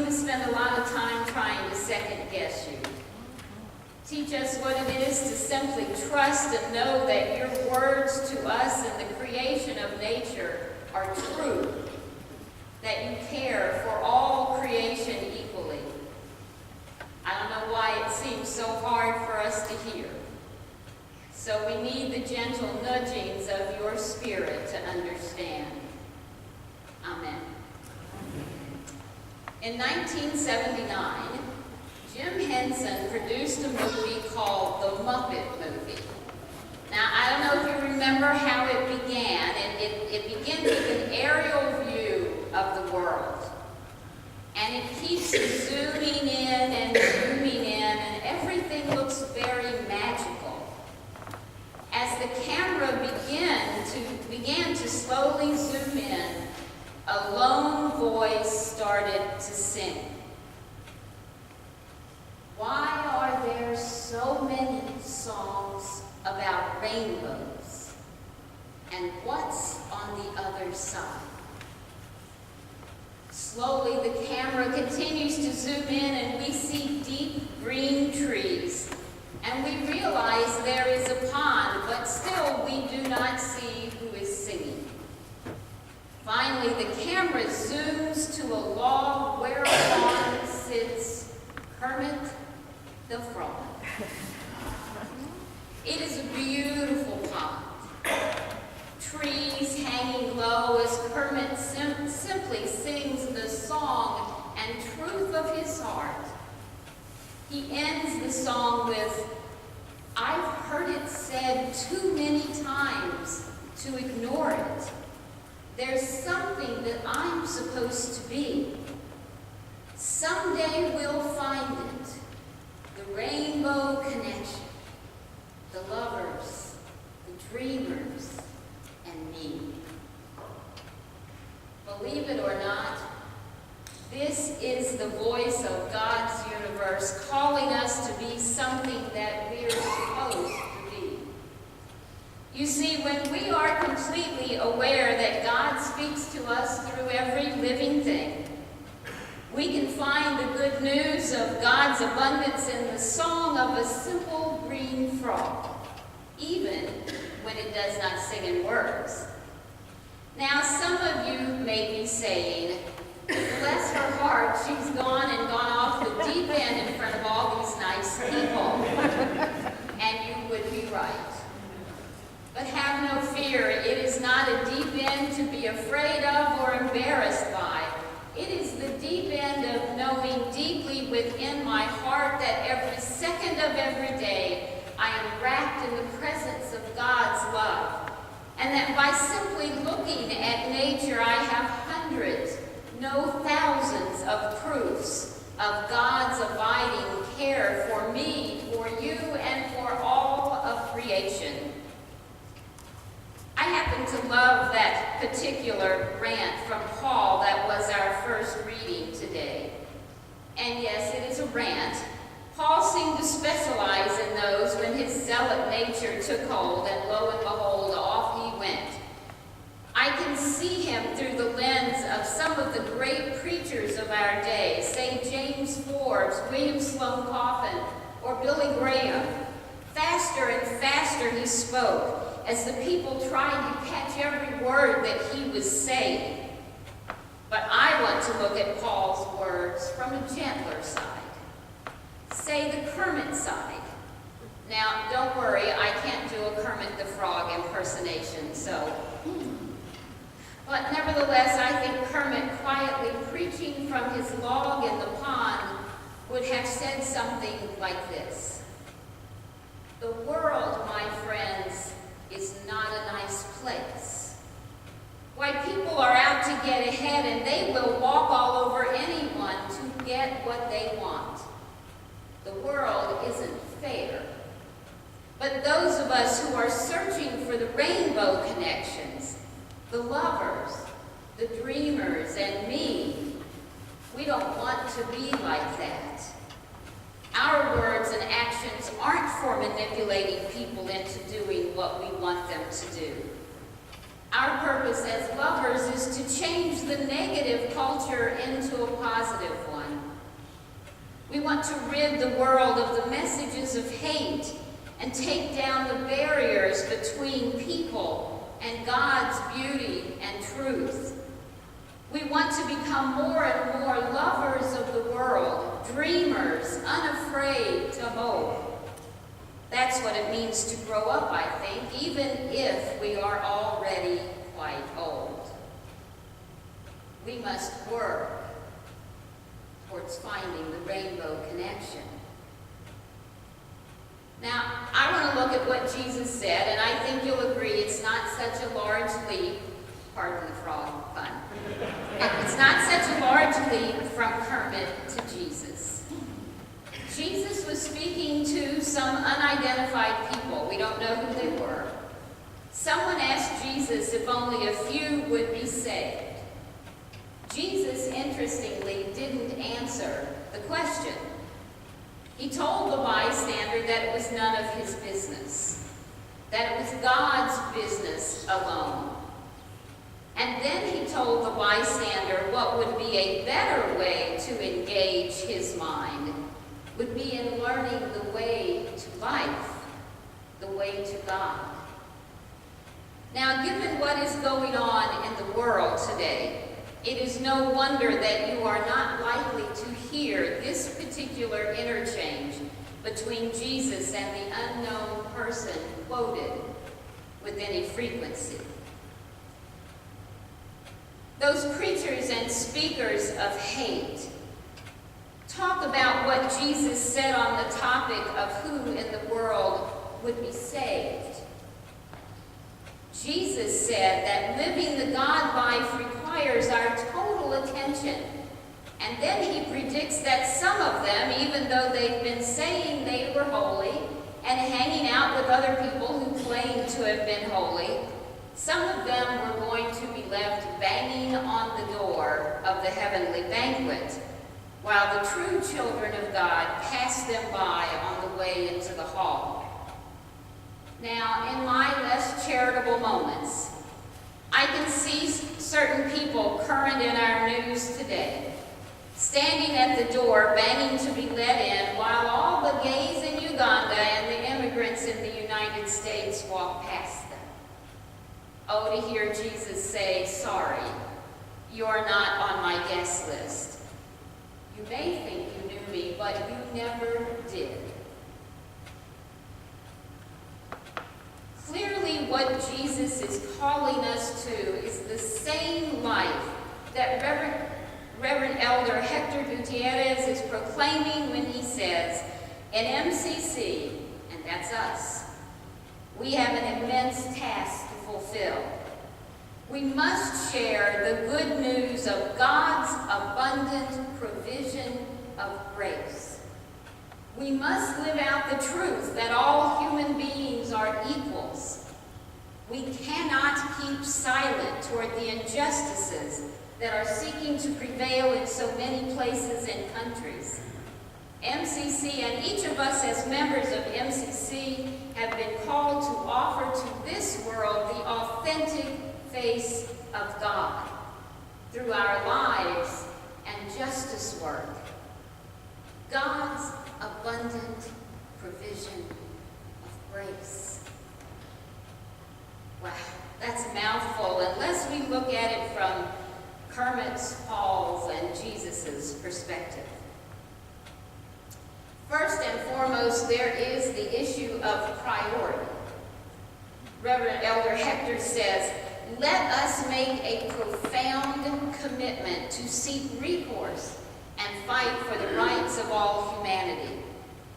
seem to spend a lot of time trying to second guess you. Teach us what it is to simply trust and know that your words to us in the creation of nature are true, that you care for all creation equally. I don't know why it seems so hard for us to hear. So we need the gentle nudgings of your Spirit to understand. Amen. In 1979, Jim Henson produced a movie called The Muppet Movie. Now, I don't know if you remember how it began. It began with an aerial view of the world. And it keeps zooming in and zooming in, and everything looks very magical. As the camera began to slowly zoom in, a lone voice started to sing. Why are there so many songs about rainbows? And what's on the other side? Slowly the camera continues to zoom in and we see deep green trees. And we realize there is a pond, but still we do not see who is singing. Finally, the camera zooms to a log whereon sits Kermit the Frog. It is a beautiful pond. Trees hanging low as Kermit simply sings the song and truth of his heart. He ends the song with, "I've heard it said too many times to ignore it. There's something that I'm supposed to be. Someday we'll find it. The rainbow connection. The lovers, the dreamers, and me." Believe it or not, this is the voice of God's universe calling us to be something that we're supposed to be. You see, when we are completely aware that God speaks to us through every living thing, we can find the good news of God's abundance in the song of a simple green frog, even when it does not sing in words. Now, some of you may be saying, "Bless her heart, she's gone off the deep end in front of all these nice people." And you would be right. But have no fear, it is not a deep end to be afraid of or embarrassed by. It is the deep end of knowing deeply within my heart that every second of every day I am wrapped in the presence of God's love. And that by simply looking at nature, I have hundreds, no thousands of proofs of God's abiding care for me, for you, and for all of creation. I happen to love that particular rant from Paul that was our first reading today. And yes, it is a rant. Paul seemed to specialize in those when his zealot nature took hold, and lo and behold, off he went. I can see him through the lens of some of the great preachers of our day, say James Forbes, William Sloane Coffin, or Billy Graham. Faster and faster he spoke as the people tried to catch every word that he was saying. But I want to look at Paul's words from a gentler side. Say the Kermit side. Now, don't worry, I can't do a Kermit the Frog impersonation, so. But nevertheless, I think Kermit quietly preaching from his log in the pond would have said something like this. The world, my friends, is not a nice place. Why, people are out to get ahead, and they will walk all over anyone to get what they want. The world isn't fair. But those of us who are searching for the rainbow connections, the lovers, the dreamers, and me, we don't want to be like that. Our words and actions aren't for manipulating people into doing what we want them to do. Our purpose as lovers is to change the negative culture into a positive one. We want to rid the world of the messages of hate and take down the barriers between people and God's beauty and truth. We want to become more and more lovers of the world, dreamers, unafraid to hope. That's what it means to grow up, I think, even if we are already quite old. We must work towards finding the rainbow connection. Now, I want to look at what Jesus said, and I think you'll agree it's not such a large leap, pardon the frog pun, it's not such a large leap from Kermit to Jesus. Jesus was speaking to some unidentified people. We don't know who they were. Someone asked Jesus if only a few would be saved. Jesus, interestingly, didn't answer the question. He told the bystander that it was none of his business, that it was God's business alone. And then he told the bystander what would be a better way to engage his mind would be in learning the way to life, the way to God. Now, given what is going on in the world today, it is no wonder that you are not likely to hear this particular interchange between Jesus and the unknown person quoted with any frequency. Those preachers and speakers of hate talk about what Jesus said on the topic of who in the world would be saved. Jesus said that living the God life requires our total attention. And then he predicts that some of them, even though they've been saying they were holy and hanging out with other people who claim to have been holy, some of them were going to be left banging on the door of the heavenly banquet, while the true children of God passed them by on the way into the hall. Now, in my less charitable moments, I can see certain people current in our news today, standing at the door, banging to be let in, while all the gays in Uganda and the immigrants in the United States walk past them. Oh, to hear Jesus say, "Sorry, you're not on my guest list. You may think you knew me, but you never did." Clearly, what Jesus is calling us to is the same life that Reverend Elder Hector Gutierrez is proclaiming when he says, in MCC, and that's us, we have an immense task to fulfill. We must share the good news of God's abundant provision of grace. We must live out the truth that all human beings are equals. We cannot keep silent toward the injustices that are seeking to prevail in so many places and countries. MCC and each of us as members of MCC have been called to offer to this world the authentic face of God through our lives and justice work. God's abundant provision of grace. Wow, that's a mouthful unless we look at it from Kermit's, Paul's, and Jesus's perspective. First and foremost, there is the issue of priority. Reverend Elder Hector says, "Let us make a profound commitment to seek recourse and fight for the rights of all humanity,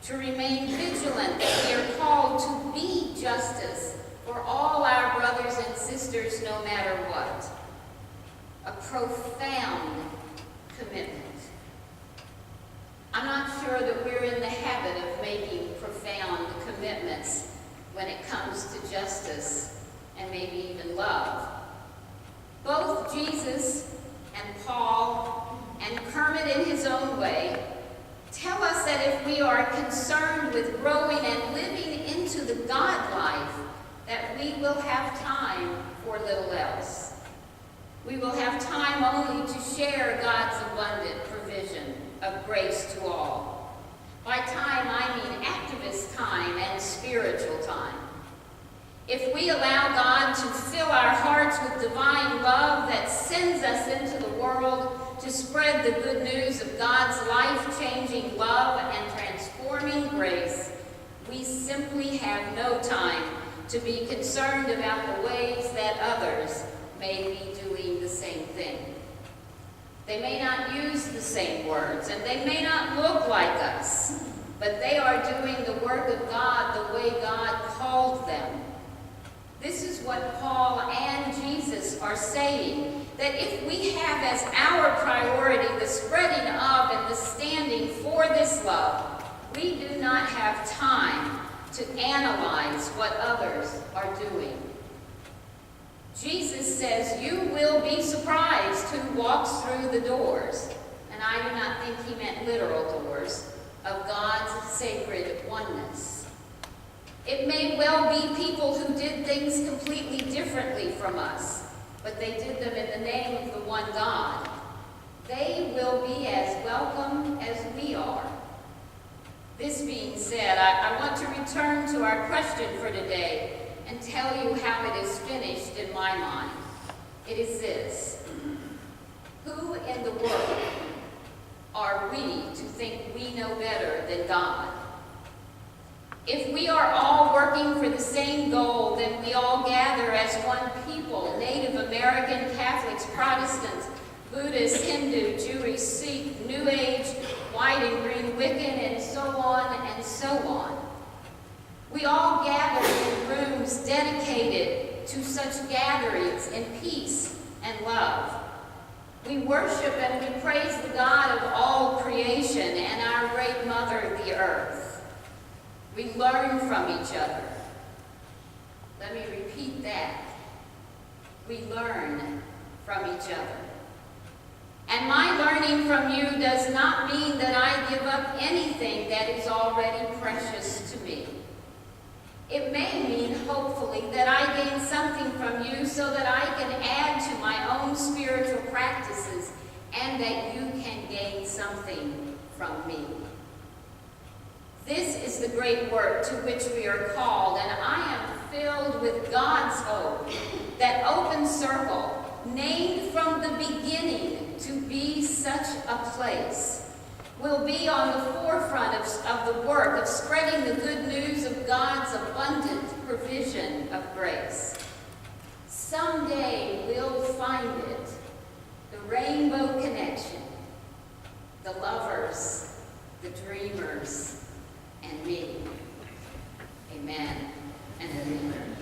to remain vigilant that we are called to be justice for all our brothers and sisters no matter what." A profound commitment. I'm not sure that we're in the habit of making profound commitments when it comes to justice and maybe even love. Both Jesus and Paul and Kermit in his own way tell us that if we are concerned with growing and living into the God life, that we will have time for little else. We will have time only to share God's abundant provision of grace to all. By time, I mean activist time and spiritual time. If we allow God to fill our hearts with divine love that sends us into the world to spread the good news of God's life-changing love and transforming grace, we simply have no time to be concerned about the ways that others may be doing the same thing. They may not use the same words, and they may not look like us, but they are doing the work of God the way God called them. This is what Paul and Jesus are saying, that if we have as our priority the spreading of and the standing for this love, we do not have time to analyze what others are doing. Jesus says, you will be surprised who walks through the doors, and I do not think he meant literal doors, of God's sacred oneness. It may well be people who did things completely differently from us, but they did them in the name of the one God. They will be as welcome as we are. This being said, I want to return to our question for today and tell you how it is finished in my mind. It is this: who in the world are we to think we know better than God? If we are all working for the same goal, then we all gather as one people: Native American, Catholics, Protestants, Buddhists, Hindu, Jewish, Sikh, New Age, white and green, Wiccan, and so on and so on. We all gather in rooms dedicated to such gatherings in peace and love. We worship and we praise the God of all creation and our great mother, the earth. We learn from each other. Let me repeat that. We learn from each other. And my learning from you does not mean that I give up anything that is already precious to me. It may mean, hopefully, that I gain something from you so that I can add to my own spiritual practices and that you can gain something from me. This is the great work to which we are called, and I am filled with God's hope that Open Circle, named from the beginning to be such a place, will be on the forefront of the work of spreading the good news of God's abundant provision of grace. Someday we'll find it, the rainbow connection, the lovers, the dreamers, and me. Amen and amen.